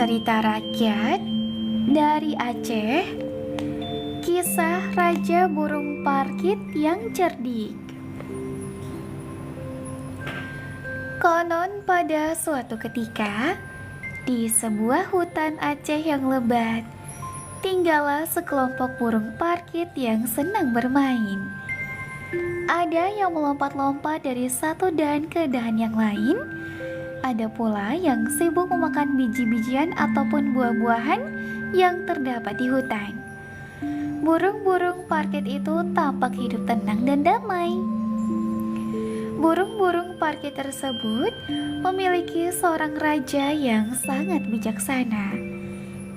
Cerita rakyat dari Aceh. Kisah Raja Burung Parkit yang cerdik. Konon pada suatu ketika, di sebuah hutan Aceh yang lebat, tinggallah sekelompok burung parkit yang senang bermain. Ada yang melompat-lompat dari satu dahan ke dahan yang lain. Ada pula yang sibuk memakan biji-bijian ataupun buah-buahan yang terdapat di hutan. Burung-burung parkit itu tampak hidup tenang dan damai. Burung-burung parkit tersebut memiliki seorang raja yang sangat bijaksana.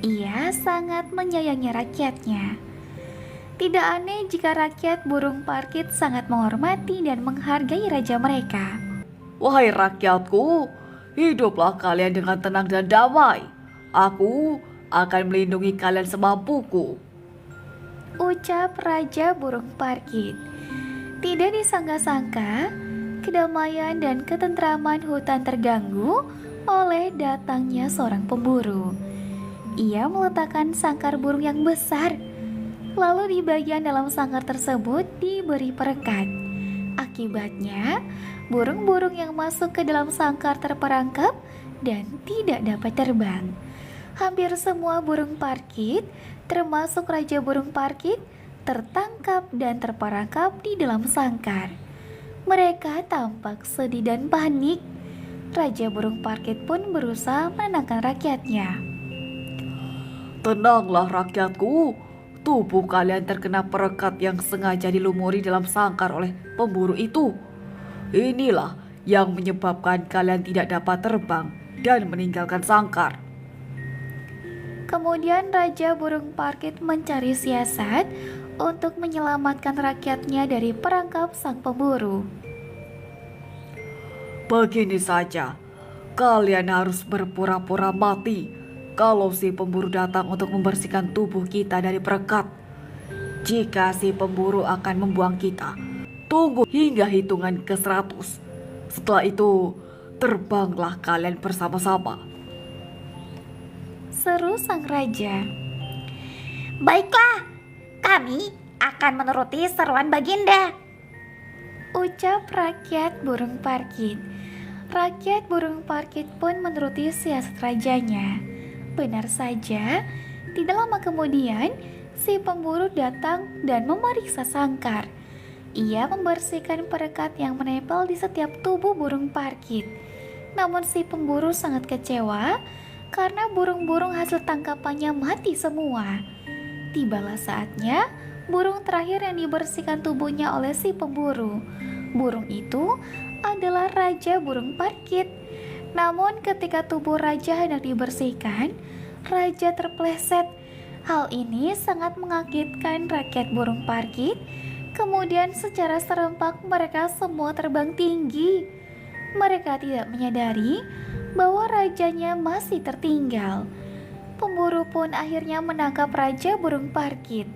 Ia sangat menyayangi rakyatnya. Tidak aneh jika rakyat burung parkit sangat menghormati dan menghargai raja mereka. Wahai rakyatku, hiduplah kalian dengan tenang dan damai. Aku akan melindungi kalian semampuku. Ucap Raja Burung Parkit. Tidak disangka-sangka, kedamaian dan ketentraman hutan terganggu oleh datangnya seorang pemburu. Ia meletakkan sangkar burung yang besar. Lalu di bagian dalam sangkar tersebut diberi perekat. Akibatnya, burung-burung yang masuk ke dalam sangkar terperangkap dan tidak dapat terbang. Hampir semua burung parkit, termasuk Raja Burung Parkit, tertangkap dan terperangkap di dalam sangkar. Mereka tampak sedih dan panik. Raja Burung Parkit pun berusaha menenangkan rakyatnya. Tenanglah rakyatku. Tubuh kalian terkena perekat yang sengaja dilumuri dalam sangkar oleh pemburu itu. Inilah yang menyebabkan kalian tidak dapat terbang dan meninggalkan sangkar. Kemudian Raja Burung Parkit mencari siasat untuk menyelamatkan rakyatnya dari perangkap sang pemburu. Begini saja, kalian harus berpura-pura mati kalau si pemburu datang untuk membersihkan tubuh kita dari perekat. Jika si pemburu akan membuang kita, tunggu hingga hitungan ke 100. Setelah itu, terbanglah kalian bersama-sama. Seru sang raja. Baiklah, kami akan menuruti seruan Baginda. Ucap rakyat burung parkit. Rakyat burung parkit pun menuruti siasat rajanya. Benar saja, tidak lama kemudian si pemburu datang dan memeriksa sangkar. Ia membersihkan perekat yang menempel di setiap tubuh burung parkit. Namun si pemburu sangat kecewa karena burung-burung hasil tangkapannya mati semua. Tibalah saatnya burung terakhir yang dibersihkan tubuhnya oleh si pemburu. Burung itu adalah Raja Burung Parkit. Namun ketika tubuh raja hendak dibersihkan, raja terpleset. Hal ini sangat mengagetkan rakyat burung parkit. Kemudian secara serempak mereka semua terbang tinggi. Mereka tidak menyadari bahwa rajanya masih tertinggal. Pemburu pun akhirnya menangkap Raja Burung Parkit.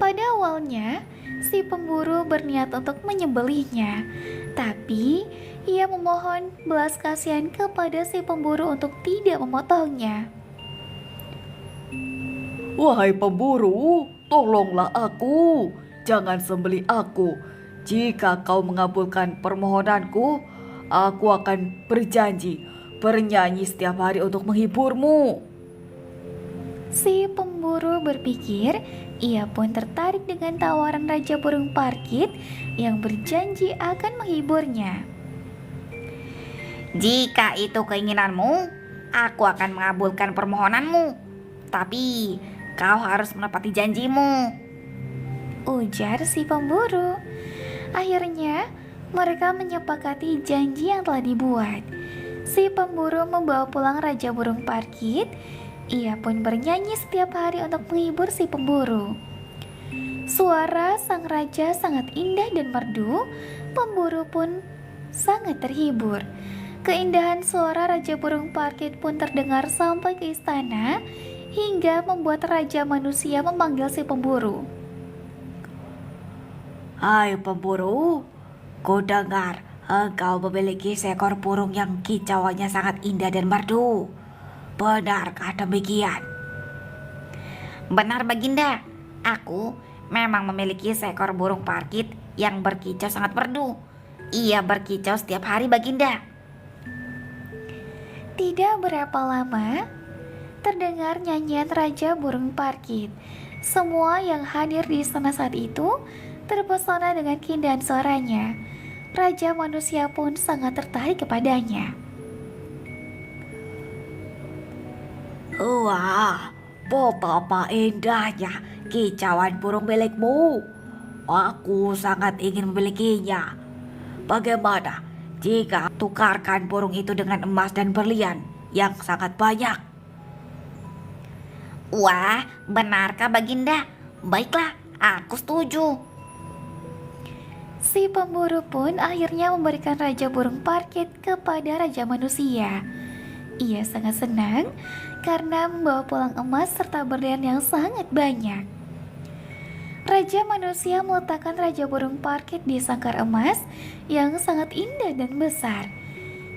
Pada awalnya, si pemburu berniat untuk menyembelihnya, tapi ia memohon belas kasihan kepada si pemburu untuk tidak memotongnya. Wahai pemburu, tolonglah aku. Jangan sembelih aku. Jika kau mengabulkan permohonanku, aku akan berjanji bernyanyi setiap hari untuk menghiburmu. Si pemburu berpikir, ia pun tertarik dengan tawaran Raja Burung Parkit yang berjanji akan menghiburnya. Jika itu keinginanmu, aku akan mengabulkan permohonanmu. Tapi kau harus menepati janjimu, Ujar si pemburu. Akhirnya, mereka menyepakati janji yang telah dibuat. Si pemburu membawa pulang Raja Burung Parkit. Ia pun bernyanyi setiap hari untuk menghibur si pemburu. Suara sang raja sangat indah dan merdu. Pemburu pun sangat terhibur. Keindahan suara Raja Burung Parkit pun terdengar sampai ke istana, hingga membuat Raja Manusia memanggil si pemburu. Hai pemburu, ku dengar Engkau memiliki seekor burung yang kicauannya sangat indah dan merdu. Benarkah demikian? Benar Baginda, aku memang memiliki seekor burung parkit yang berkicau sangat merdu. Ia berkicau setiap hari Baginda. Tidak berapa lama, terdengar nyanyian Raja Burung Parkit. Semua yang hadir di sana saat itu terpesona dengan keindahan suaranya. Raja manusia pun sangat tertarik kepadanya. Wah, betapa indahnya kicauan burung milikmu. Aku sangat ingin memilikinya. Bagaimana jika tukarkan burung itu dengan emas dan berlian yang sangat banyak? Wah, benarkah Baginda? Baiklah, aku setuju. Si pemburu pun akhirnya memberikan Raja Burung Parkit kepada Raja Manusia. Ia sangat senang karena membawa pulang emas serta berlian yang sangat banyak. Raja Manusia meletakkan Raja Burung Parkit di sangkar emas yang sangat indah dan besar.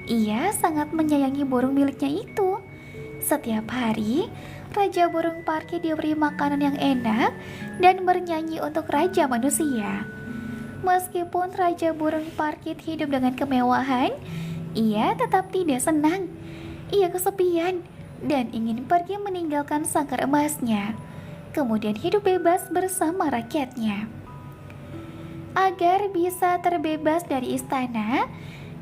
Ia sangat menyayangi burung miliknya itu. Setiap hari, Raja Burung Parkit diberi makanan yang enak dan bernyanyi untuk Raja Manusia. Meskipun Raja Burung Parkit hidup dengan kemewahan, ia tetap tidak senang. Ia kesepian dan ingin pergi meninggalkan sangkar emasnya, kemudian hidup bebas bersama rakyatnya. Agar bisa terbebas dari istana,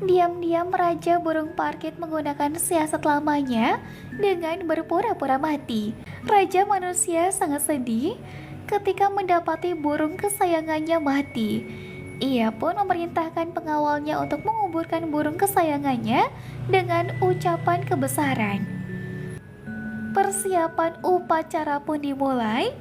diam-diam Raja Burung Parkit menggunakan siasat lamanya dengan berpura-pura mati. Raja Manusia sangat sedih ketika mendapati burung kesayangannya mati. Ia pun memerintahkan pengawalnya untuk menguburkan burung kesayangannya dengan ucapan kebesaran. Persiapan upacara pun dimulai.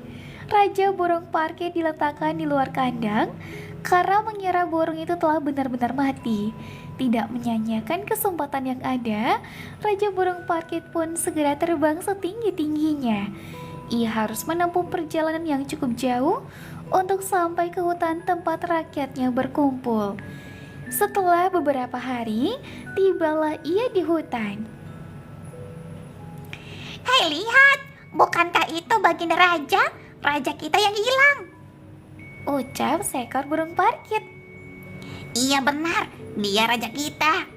Raja Burung Parkit diletakkan di luar kandang karena mengira burung itu telah benar-benar mati. Tidak menyanyiakan kesempatan yang ada, Raja Burung Parkit pun segera terbang setinggi-tingginya. Ia harus menempuh perjalanan yang cukup jauh untuk sampai ke hutan tempat rakyatnya berkumpul. Setelah beberapa hari, tibalah ia di hutan. Hei lihat, bukankah itu Baginda Raja? Raja kita yang hilang. Ucap seekor burung parkit. Iya benar, dia raja kita.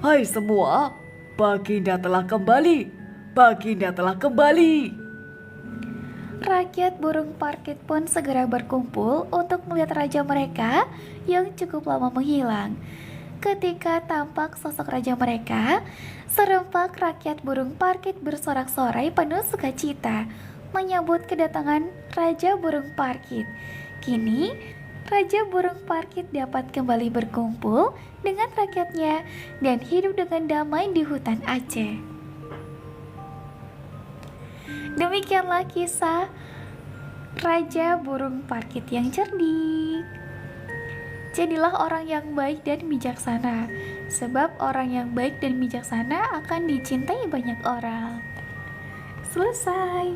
Hai semua, Baginda telah kembali. Baginda telah kembali. Rakyat burung parkit pun segera berkumpul untuk melihat raja mereka yang cukup lama menghilang. Ketika tampak sosok raja mereka, serempak rakyat burung parkit bersorak-sorai penuh sukacita menyambut kedatangan Raja Burung Parkit. Kini, Raja Burung Parkit dapat kembali berkumpul dengan rakyatnya dan hidup dengan damai di hutan Aceh. Demikianlah kisah Raja Burung Parkit yang cerdik. Jadilah orang yang baik dan bijaksana, sebab orang yang baik dan bijaksana akan dicintai banyak orang. Selesai.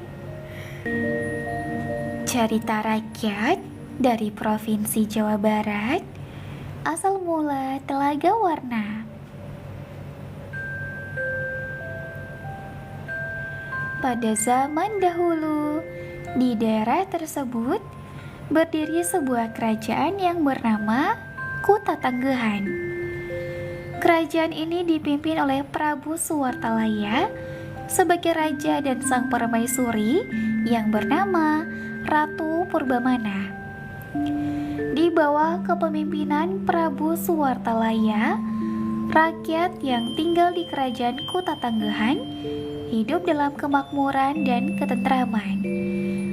Cerita rakyat dari Provinsi Jawa Barat, asal mula Telaga Warna. Pada zaman dahulu, di daerah tersebut berdiri sebuah kerajaan yang bernama Kuta Tanggehan. Kerajaan ini dipimpin oleh Prabu Suwartalaya sebagai raja dan sang permaisuri yang bernama Ratu Purbamana. Di bawah kepemimpinan Prabu Suwartalaya, rakyat yang tinggal di kerajaan Kuta Tanggehan hidup dalam kemakmuran dan ketentraman.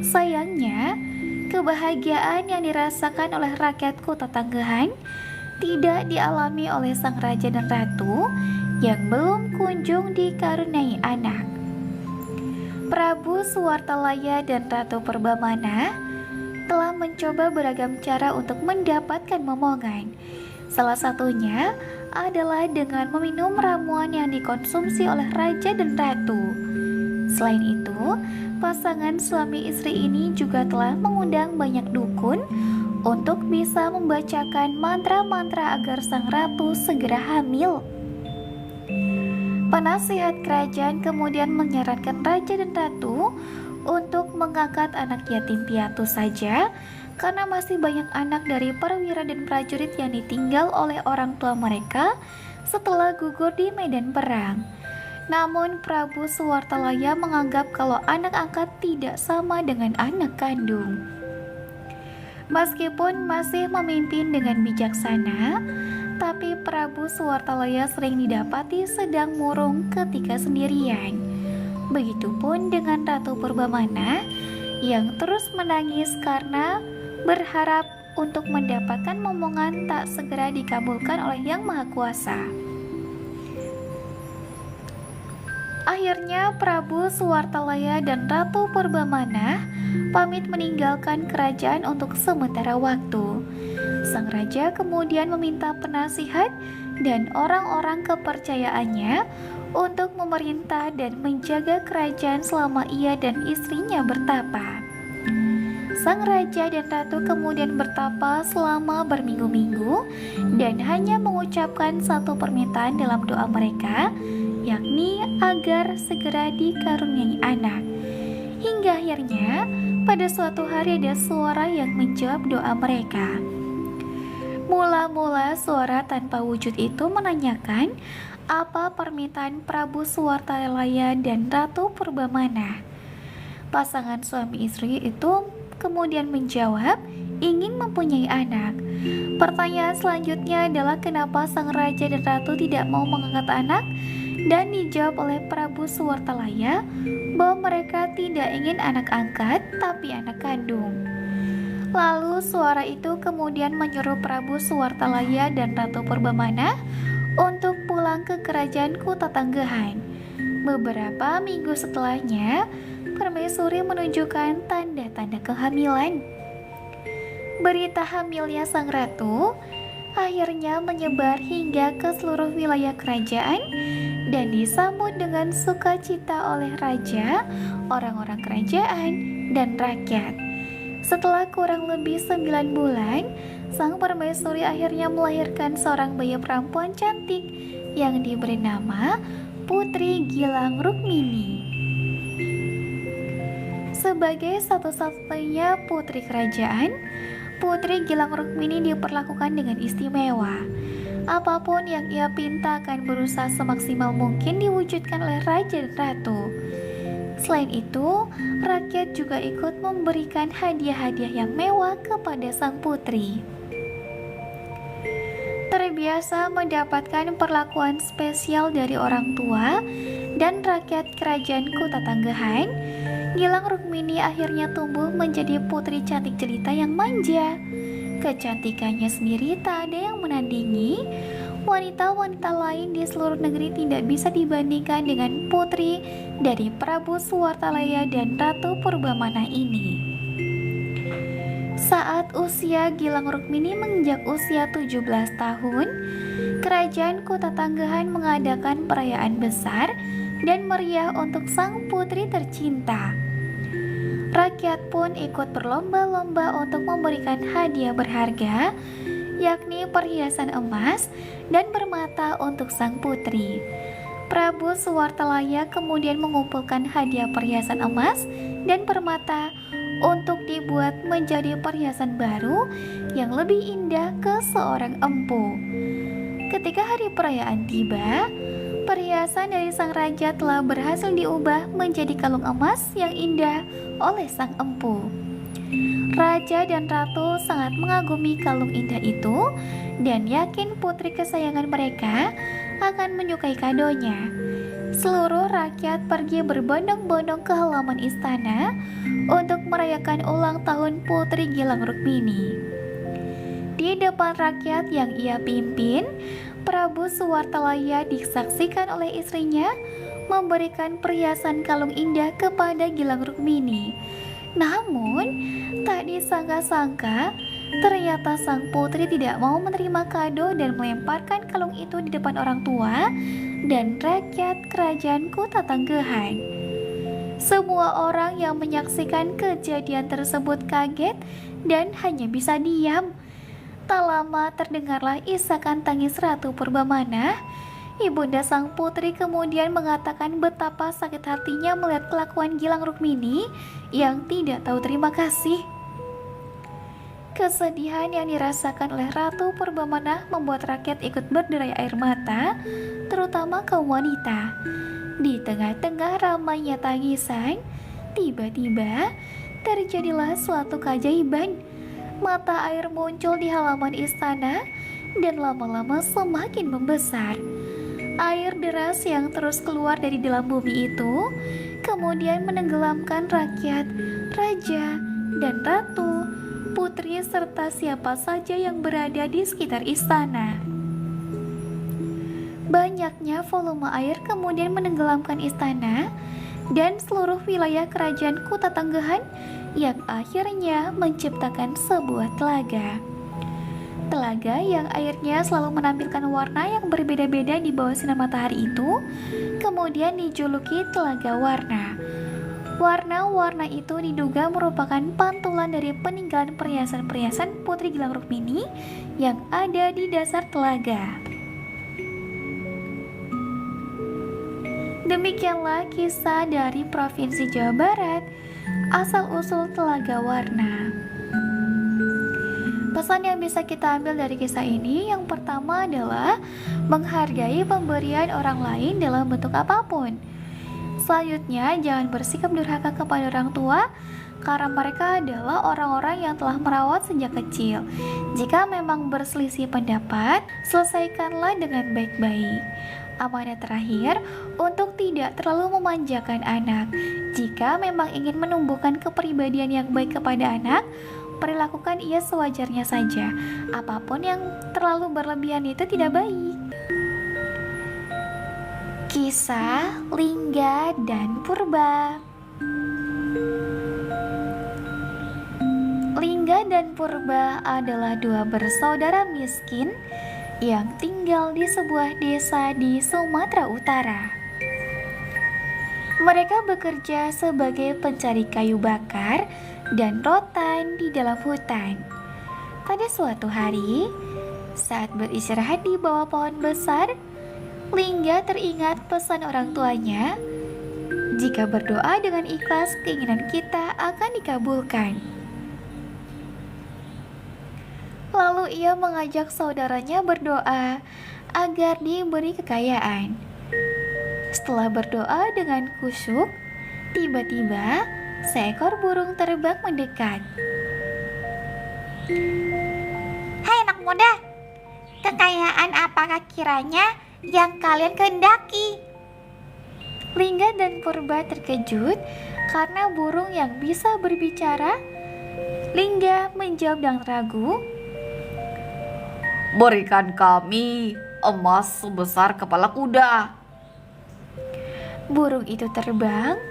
Sayangnya, kebahagiaan yang dirasakan oleh rakyat Kuta Tanggehan tidak dialami oleh sang raja dan ratu yang belum kunjung dikaruniai anak. Prabu Suwartalaya dan Ratu Purbamana telah mencoba beragam cara untuk mendapatkan momongan. Salah satunya adalah dengan meminum ramuan yang dikonsumsi oleh raja dan ratu. Selain itu, pasangan suami istri ini juga telah mengundang banyak dukun untuk bisa membacakan mantra-mantra agar sang ratu segera hamil. Penasihat kerajaan kemudian menyarankan raja dan ratu untuk mengangkat anak yatim piatu saja, karena masih banyak anak dari perwira dan prajurit yang ditinggal oleh orang tua mereka setelah gugur di medan perang. Namun Prabu Suwartalaya menganggap kalau anak angkat tidak sama dengan anak kandung. Meskipun masih memimpin dengan bijaksana, tapi Prabu Suwartalaya sering didapati sedang murung ketika sendirian. Begitupun dengan Ratu Purbamana yang terus menangis karena berharap untuk mendapatkan momongan tak segera dikabulkan oleh Yang Maha Kuasa. Akhirnya Prabu Suwartalaya dan Ratu Purbamana pamit meninggalkan kerajaan untuk sementara waktu. Sang raja kemudian meminta penasihat dan orang-orang kepercayaannya untuk memerintah dan menjaga kerajaan selama ia dan istrinya bertapa. Sang raja dan ratu kemudian bertapa selama berminggu-minggu dan hanya mengucapkan satu permintaan dalam doa mereka, yakni agar segera dikaruniai anak. Hingga akhirnya pada suatu hari ada suara yang menjawab doa mereka. Mula-mula suara tanpa wujud itu menanyakan apa permintaan Prabu Suwartalaya dan Ratu Purbamana. Pasangan suami istri itu kemudian menjawab ingin mempunyai anak. Pertanyaan selanjutnya adalah kenapa sang raja dan ratu tidak mau mengangkat anak, dan dijawab oleh Prabu Suwartalaya bahwa mereka tidak ingin anak angkat tapi anak kandung. Lalu suara itu kemudian menyuruh Prabu Suwartalaya dan Ratu Purbamana untuk pulang ke kerajaan Kutatanggahan. Beberapa minggu setelahnya, Permaisuri menunjukkan tanda-tanda kehamilan. Berita hamilnya sang ratu akhirnya menyebar hingga ke seluruh wilayah kerajaan dan disambut dengan sukacita oleh raja, orang-orang kerajaan, dan rakyat. Setelah kurang lebih 9 bulan, sang permaisuri akhirnya melahirkan seorang bayi perempuan cantik yang diberi nama Putri Gilang Rukmini. Sebagai satu-satunya putri kerajaan, Putri Gilang Rukmini diperlakukan dengan istimewa. Apapun yang ia pinta akan berusaha semaksimal mungkin diwujudkan oleh raja dan ratu. Selain itu, rakyat juga ikut memberikan hadiah-hadiah yang mewah kepada sang putri. Terbiasa mendapatkan perlakuan spesial dari orang tua dan rakyat kerajaan Kutatanggahan, Gilang Rukmini akhirnya tumbuh menjadi putri cantik jelita yang manja. Kecantikannya sendiri tak ada yang menandingi. Wanita-wanita lain di seluruh negeri tidak bisa dibandingkan dengan putri dari Prabu Suwartalaya dan Ratu Purbamana ini. Saat usia Gilang Rukmini menginjak usia 17 tahun, kerajaan Kutatanggahan mengadakan perayaan besar dan meriah untuk sang putri tercinta. Rakyat pun ikut berlomba-lomba untuk memberikan hadiah berharga, yakni perhiasan emas dan permata untuk sang putri. Prabu Suwartalaya kemudian mengumpulkan hadiah perhiasan emas dan permata untuk dibuat menjadi perhiasan baru yang lebih indah ke seorang empu. Ketika hari perayaan tiba, perhiasan dari sang raja telah berhasil diubah menjadi kalung emas yang indah oleh sang empu. Raja dan ratu sangat mengagumi kalung indah itu dan yakin putri kesayangan mereka akan menyukai kadonya. Seluruh rakyat pergi berbondong-bondong ke halaman istana untuk merayakan ulang tahun Putri Gilang Rukmini. Di depan rakyat yang ia pimpin, Prabu Suwartalaya disaksikan oleh istrinya memberikan perhiasan kalung indah kepada Gilang Rukmini. Namun, tak disangka-sangka, ternyata sang putri tidak mau menerima kado dan melemparkan kalung itu di depan orang tua dan rakyat kerajaan Kutatanggahan. Semua orang yang menyaksikan kejadian tersebut kaget dan hanya bisa diam. Tak lama terdengarlah isakan tangis Ratu Purbamana. Ibunda sang putri kemudian mengatakan betapa sakit hatinya melihat kelakuan Gilang Rukmini yang tidak tahu terima kasih. Kesedihan yang dirasakan oleh Ratu Purbamana membuat rakyat ikut berderai air mata, terutama kaum wanita. Di tengah-tengah ramainya tangisan, tiba-tiba terjadilah suatu keajaiban. Mata air muncul di halaman istana dan lama-lama semakin membesar. Air deras yang terus keluar dari dalam bumi itu kemudian menenggelamkan rakyat, raja, dan ratu, putri, serta siapa saja yang berada di sekitar istana. Banyaknya volume air kemudian menenggelamkan istana dan seluruh wilayah kerajaan Kuta Tanggahan yang akhirnya menciptakan sebuah telaga. Telaga yang airnya selalu menampilkan warna yang berbeda-beda di bawah sinar matahari itu kemudian dijuluki Telaga Warna. Warna-warna itu diduga merupakan pantulan dari peninggalan perhiasan-perhiasan Putri Gilang Rukmini yang ada di dasar telaga. Demikianlah kisah dari Provinsi Jawa Barat, asal-usul Telaga Warna. Pesan yang bisa kita ambil dari kisah ini yang pertama adalah menghargai pemberian orang lain dalam bentuk apapun. Selanjutnya, jangan bersikap durhaka kepada orang tua karena mereka adalah orang-orang yang telah merawat sejak kecil. Jika memang berselisih pendapat, selesaikanlah dengan baik-baik. Amanah terakhir, untuk tidak terlalu memanjakan anak. Jika memang ingin menumbuhkan kepribadian yang baik kepada anak, perilakukan ia sewajarnya saja. Apapun yang terlalu berlebihan itu tidak baik. Kisah Lingga dan Purba. Lingga dan Purba adalah dua bersaudara miskin yang tinggal di sebuah desa di Sumatera Utara. Mereka bekerja sebagai pencari kayu bakar dan rotan di dalam hutan. Pada suatu hari, saat beristirahat di bawah pohon besar, Lingga teringat pesan orang tuanya, "Jika berdoa dengan ikhlas, keinginan kita akan dikabulkan." Lalu ia mengajak saudaranya berdoa agar diberi kekayaan. Setelah berdoa dengan khusyuk, tiba-tiba seekor burung terbang mendekat. Hai anak muda, kekayaan apakah kiranya yang kalian kehendaki? Lingga dan Purba terkejut karena burung yang bisa berbicara. Lingga menjawab dengan ragu, Berikan kami emas sebesar kepala kuda. Burung itu terbang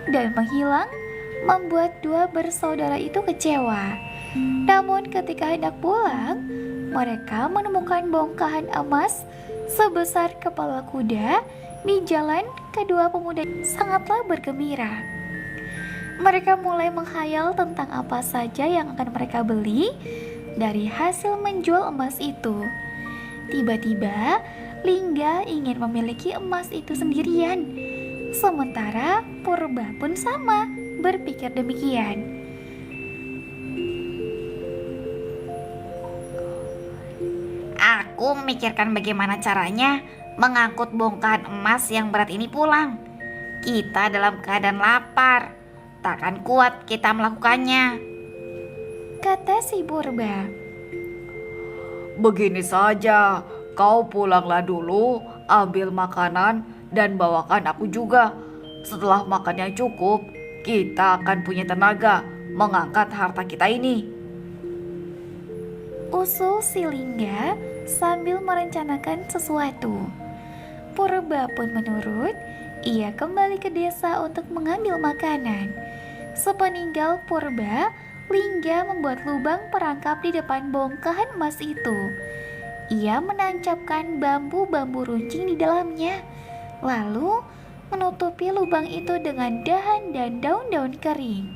dan menghilang, membuat dua bersaudara itu kecewa. Namun ketika hendak pulang, mereka menemukan bongkahan emas sebesar kepala kuda di jalan. Kedua pemuda sangatlah bergembira. Mereka mulai menghayal tentang apa saja yang akan mereka beli dari hasil menjual emas itu. Tiba-tiba Lingga ingin memiliki emas itu sendirian. Sementara Purba pun sama, berpikir demikian. Aku memikirkan bagaimana caranya mengangkut bongkahan emas yang berat ini pulang. Kita dalam keadaan lapar, takkan kuat kita melakukannya, Kata si Purba. Begini saja, kau pulanglah dulu, ambil makanan dan bawakan aku juga. Setelah makan yang cukup, kita akan punya tenaga mengangkat harta kita ini. Usul si Lingga sambil merencanakan sesuatu. Purba pun menurut. Ia kembali ke desa untuk mengambil makanan. Sepeninggal Purba, Lingga membuat lubang perangkap di depan bongkahan emas itu. Ia menancapkan bambu-bambu runcing di dalamnya, lalu menutupi lubang itu dengan dahan dan daun-daun kering.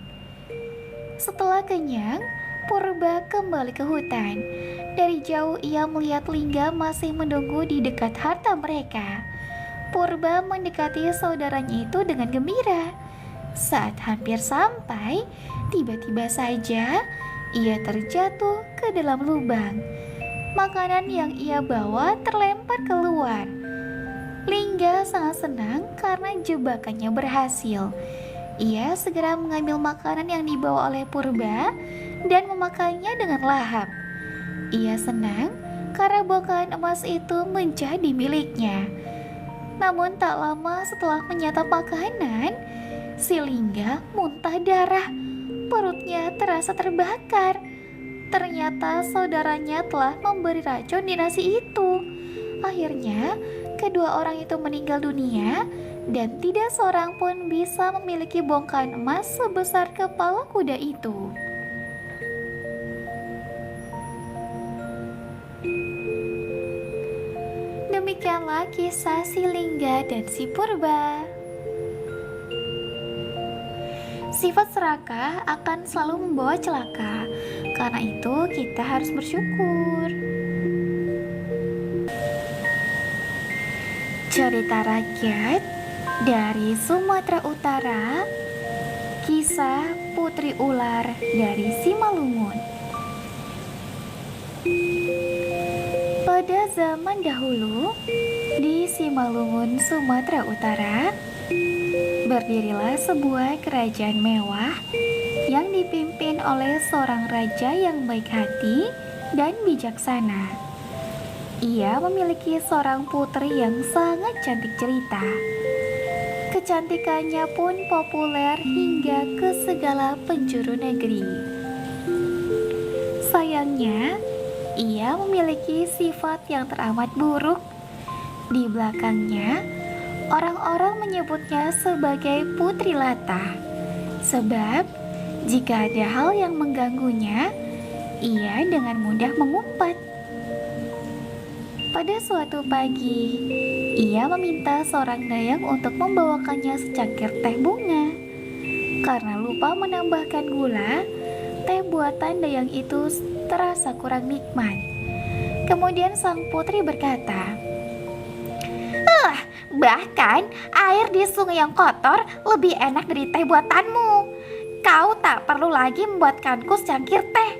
Setelah kenyang, Purba kembali ke hutan. Dari jauh ia melihat Lingga masih menunggu di dekat harta mereka. Purba mendekati saudaranya itu dengan gembira. Saat hampir sampai, tiba-tiba saja ia terjatuh ke dalam lubang. Makanan yang ia bawa terlempar keluar. Lingga sangat senang karena jebakannya berhasil. Ia segera mengambil makanan yang dibawa oleh Purba dan memakannya dengan lahap. Ia senang karena bongkahan emas itu menjadi miliknya. Namun tak lama setelah menyantap makanan, si Lingga muntah darah. Perutnya terasa terbakar. Ternyata saudaranya telah memberi racun di nasi itu. Akhirnya, kedua orang itu meninggal dunia dan tidak seorang pun bisa memiliki bongkahan emas sebesar kepala kuda itu. Demikianlah kisah si Lingga dan si Purba. Sifat serakah akan selalu membawa celaka. Karena itu kita harus bersyukur. Cerita rakyat dari Sumatera Utara. Kisah Putri Ular dari Simalungun. Pada zaman dahulu, di Simalungun, Sumatera Utara, berdirilah sebuah kerajaan mewah yang dipimpin oleh seorang raja yang baik hati dan bijaksana. Ia memiliki seorang putri yang sangat cantik jelita. Kecantikannya pun populer hingga ke segala penjuru negeri. Sayangnya, ia memiliki sifat yang teramat buruk. Di belakangnya, orang-orang menyebutnya sebagai Putri Latah. Sebab, jika ada hal yang mengganggunya, ia dengan mudah mengumpat. Pada suatu pagi, ia meminta seorang dayang untuk membawakannya secangkir teh bunga. Karena lupa menambahkan gula, teh buatan dayang itu terasa kurang nikmat. Kemudian sang putri berkata, bahkan air di sungai yang kotor lebih enak dari teh buatanmu. Kau tak perlu lagi membuatkanku secangkir teh.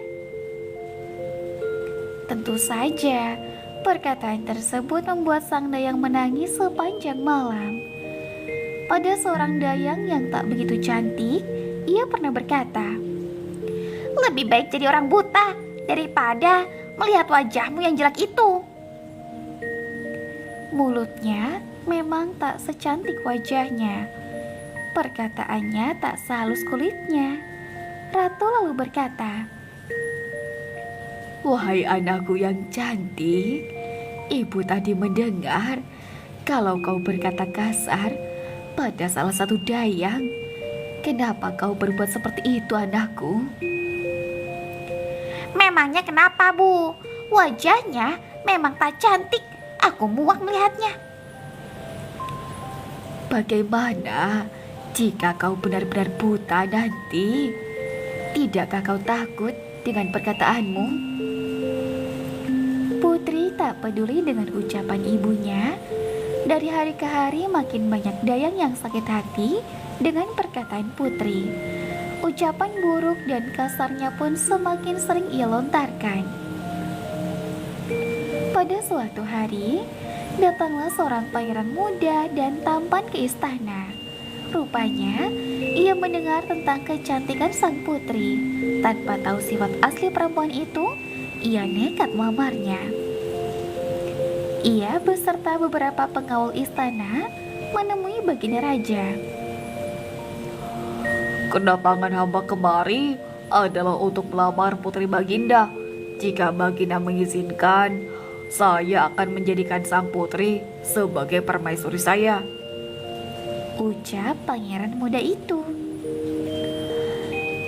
Tentu saja, perkataan tersebut membuat sang dayang menangis sepanjang malam. Pada seorang dayang yang tak begitu cantik, ia pernah berkata, lebih baik jadi orang buta daripada melihat wajahmu yang jelek itu. Mulutnya memang tak secantik wajahnya. Perkataannya tak sehalus kulitnya. Ratu lalu berkata, Wahai anakku yang cantik, ibu tadi mendengar kalau kau berkata kasar pada salah satu dayang. Kenapa kau berbuat seperti itu, anakku? Memangnya kenapa, Bu? Wajahnya memang tak cantik. Aku muak melihatnya. Bagaimana jika kau benar-benar buta nanti? Tidakkah kau takut dengan perkataanmu? Putri tak peduli dengan ucapan ibunya. Dari hari ke hari makin banyak dayang yang sakit hati dengan perkataan putri. Ucapan buruk dan kasarnya pun semakin sering ia lontarkan. Pada suatu hari, datanglah seorang pangeran muda dan tampan ke istana. Rupanya, ia mendengar tentang kecantikan sang putri. Tanpa tahu sifat asli perempuan itu, ia nekat melamarnya. Ia beserta beberapa pengawal istana menemui baginda raja. Kedatangan hamba kemari adalah untuk melamar putri Baginda. Jika Baginda mengizinkan, saya akan menjadikan sang putri sebagai permaisuri saya, Ucap pangeran muda itu.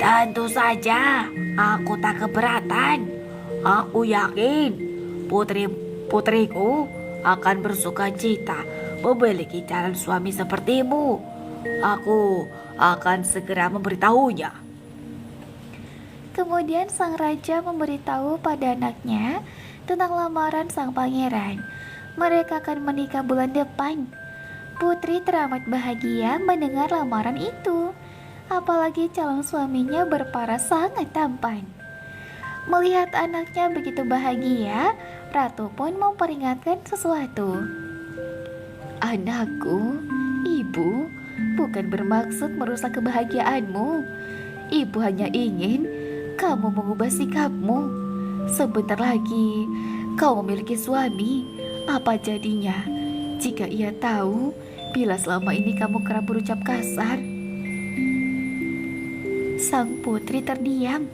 Tentu saja, aku tak keberatan. Aku yakin putriku akan bersuka cita memiliki calon suami sepertimu. Aku akan segera memberitahunya. Kemudian sang raja memberitahu pada anaknya tentang lamaran sang pangeran. Mereka akan menikah bulan depan. Putri teramat bahagia mendengar lamaran itu. Apalagi calon suaminya berparas sangat tampan. Melihat anaknya begitu bahagia, ratu pun memperingatkan sesuatu. Anakku, ibu bukan bermaksud merusak kebahagiaanmu. Ibu hanya ingin kamu mengubah sikapmu. Sebentar lagi kau memiliki suami. Apa jadinya jika ia tahu bila selama ini kamu kerap berucap kasar? Sang putri terdiam.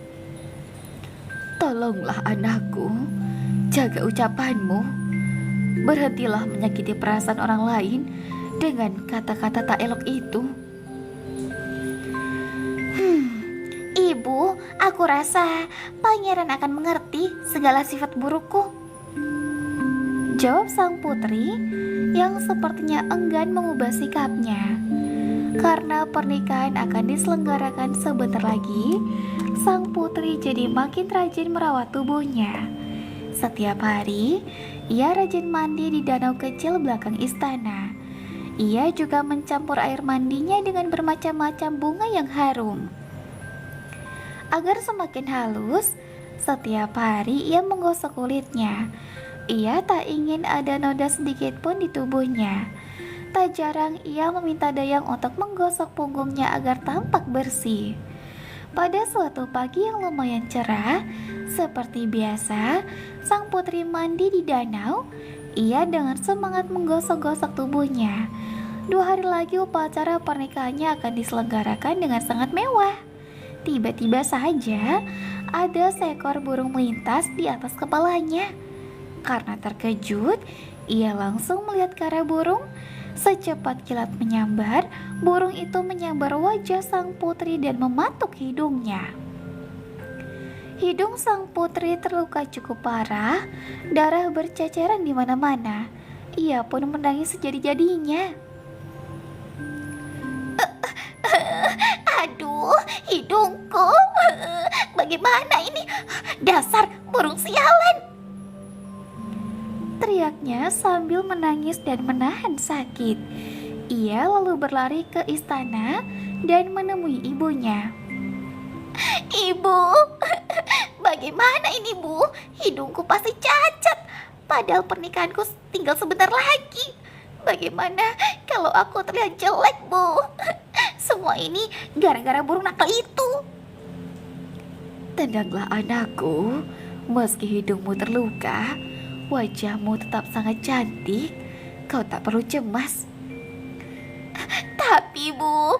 Tolonglah anakku, jaga ucapanmu. Berhentilah menyakiti perasaan orang lain dengan kata-kata tak elok itu. Ibu, aku rasa pangeran akan mengerti segala sifat burukku. Jawab sang putri yang sepertinya enggan mengubah sikapnya. Karena pernikahan akan diselenggarakan sebentar lagi, sang putri jadi makin rajin merawat tubuhnya. Setiap hari, ia rajin mandi di danau kecil belakang istana. Ia juga mencampur air mandinya dengan bermacam-macam bunga yang harum. Agar semakin halus, setiap hari ia menggosok kulitnya. Ia tak ingin ada noda sedikit pun di tubuhnya. Tak jarang ia meminta Dayang untuk menggosok punggungnya agar tampak bersih. Pada suatu pagi yang lumayan cerah, seperti biasa, sang putri mandi di danau. Ia dengan semangat menggosok-gosok tubuhnya. 2 hari lagi upacara pernikahannya akan diselenggarakan dengan sangat mewah. Tiba-tiba saja ada seekor burung melintas di atas kepalanya. Karena terkejut, ia langsung melihat ke arah burung. Secepat kilat menyambar, burung itu menyambar wajah sang putri dan mematuk hidungnya. Hidung sang putri terluka cukup parah, darah berceceran di mana-mana. Ia pun menangis sejadi-jadinya. Aduh, hidungku. Bagaimana ini? Dasar burung sialan. Teriaknya sambil menangis dan menahan sakit. Ia lalu berlari ke istana dan menemui ibunya. Ibu, bagaimana ini, Bu? Hidungku pasti cacat. Padahal pernikahanku tinggal sebentar lagi. Bagaimana kalau aku terlihat jelek, Bu? Semua ini gara-gara burung nakal itu. Tenanglah anakku, meski hidungmu terluka, wajahmu tetap sangat cantik. Kau tak perlu cemas. Tapi Bu,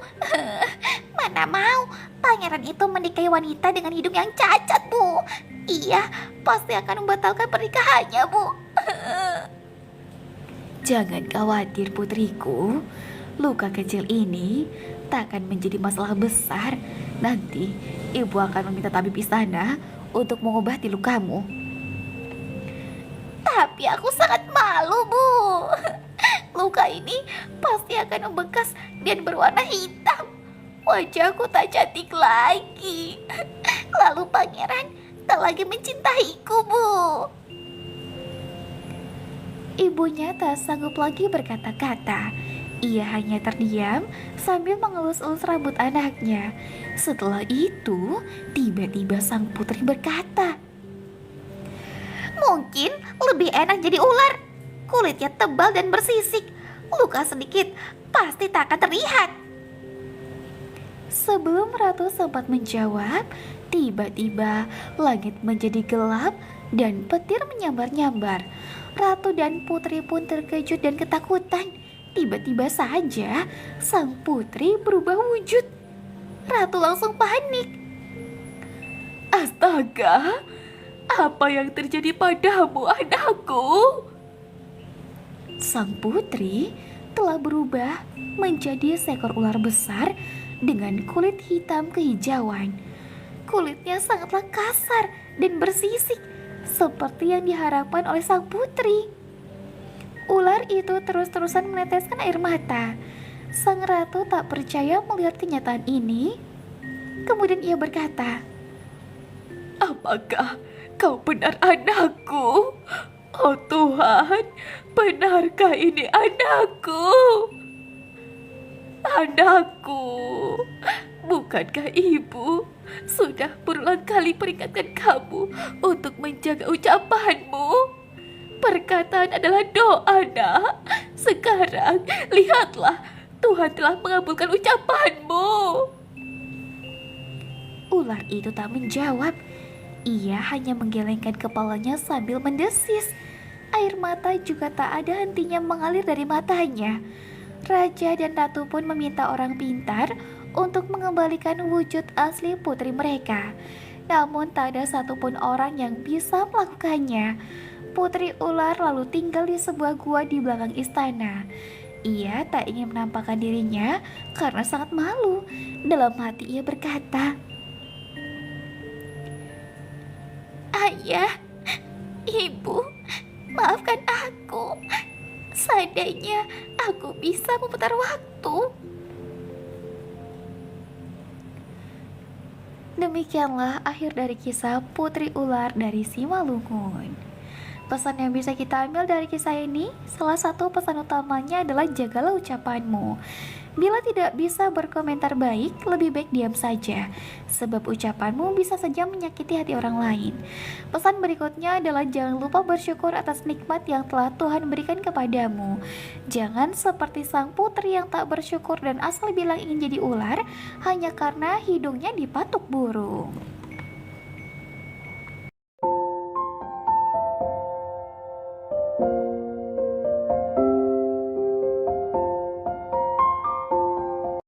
mana mau pangeran itu menikahi wanita dengan hidung yang cacat, Bu. Iya, pasti akan membatalkan pernikahannya, Bu. Jangan khawatir putriku, luka kecil ini tak akan menjadi masalah besar. Nanti ibu akan meminta tabib istana untuk mengobati lukamu. Tapi aku sangat malu, Bu. Luka ini pasti akan membekas dan berwarna hitam. Wajahku tak cantik lagi. Lalu pangeran tak lagi mencintaiku, Bu. Ibunya tak sanggup lagi berkata-kata. Ia hanya terdiam sambil mengelus-elus rambut anaknya. Setelah itu, tiba-tiba sang putri berkata, Mungkin lebih enak jadi ular. Kulitnya tebal dan bersisik. Luka sedikit pasti tak akan terlihat. Sebelum ratu sempat menjawab, tiba-tiba langit menjadi gelap dan petir menyambar-nyambar. Ratu dan putri pun terkejut dan ketakutan. Tiba-tiba saja sang putri berubah wujud. Ratu langsung panik. Astaga, apa yang terjadi padamu, anakku? Sang putri telah berubah menjadi seekor ular besar dengan kulit hitam kehijauan. Kulitnya sangatlah kasar dan bersisik seperti yang diharapkan oleh sang putri. Ular itu terus-terusan meneteskan air mata. Sang ratu tak percaya melihat kenyataan ini. Kemudian ia berkata, Apakah kau benar anakku? Oh Tuhan, benarkah ini anakku? Anakku, bukankah ibu sudah berulang kali peringatkan kamu untuk menjaga ucapanmu? Perkataan adalah doa, nak. Sekarang, lihatlah, Tuhan telah mengabulkan ucapanmu. Ular itu tak menjawab. Ia hanya menggelengkan kepalanya sambil mendesis. Air mata juga tak ada hentinya mengalir dari matanya. Raja dan ratu pun meminta orang pintar untuk mengembalikan wujud asli putri mereka. Namun tak ada satupun orang yang bisa melakukannya. Putri ular lalu tinggal di sebuah gua di belakang istana. Ia tak ingin menampakkan dirinya karena sangat malu. Dalam hati ia berkata, "Ayah, ibu, maafkan aku. Seandainya aku bisa memutar waktu." Demikianlah akhir dari kisah Putri Ular dari Simalungun. Pesan yang bisa kita ambil dari kisah ini, salah satu pesan utamanya adalah jagalah ucapanmu. Bila tidak bisa berkomentar baik, lebih baik diam saja, sebab ucapanmu bisa saja menyakiti hati orang lain. Pesan berikutnya adalah jangan lupa bersyukur atas nikmat yang telah Tuhan berikan kepadamu. Jangan seperti sang putri yang tak bersyukur dan asal bilang ingin jadi ular hanya karena hidungnya dipatuk burung.